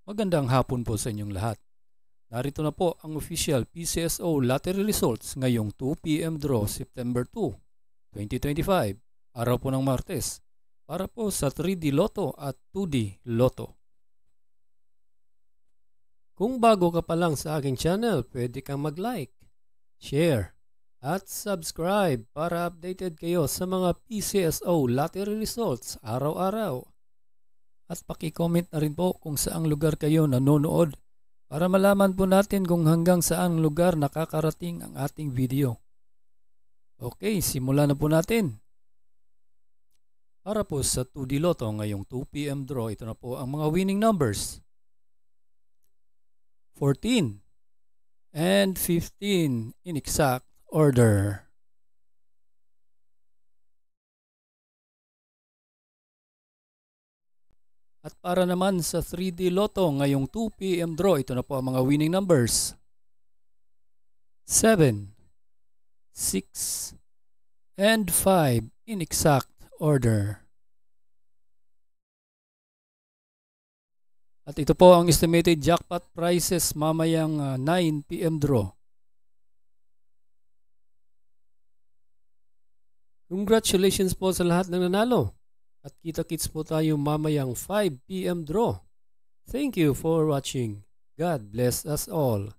Magandang hapon po sa inyong lahat. Narito na po ang official PCSO lottery results ngayong 2 p.m. draw September 2, 2025, araw po ng Martes, para po sa 3D Lotto at 2D Lotto. Kung bago ka pa lang sa aking channel, pwede kang mag-like, share, at subscribe para updated kayo sa mga PCSO lottery results araw-araw. At paki-comment na rin po kung saang lugar kayo nanonood para malaman po natin kung hanggang saang lugar nakakarating ang ating video. Okay, simulan na po natin. Para po sa 2D Lotto ngayong 2 p.m. draw, ito na po ang mga winning numbers. 14 and 15 in exact order. At para naman sa 3D Lotto ngayong 2 p.m. draw, ito na po ang mga winning numbers. 7, 6, and 5 in exact order. At ito po ang estimated jackpot prices mamayang 9 p.m. draw. Congratulations po sa lahat ng nanalo. At kita-kits po tayo mamayang 5 p.m. draw. Thank you for watching. God bless us all.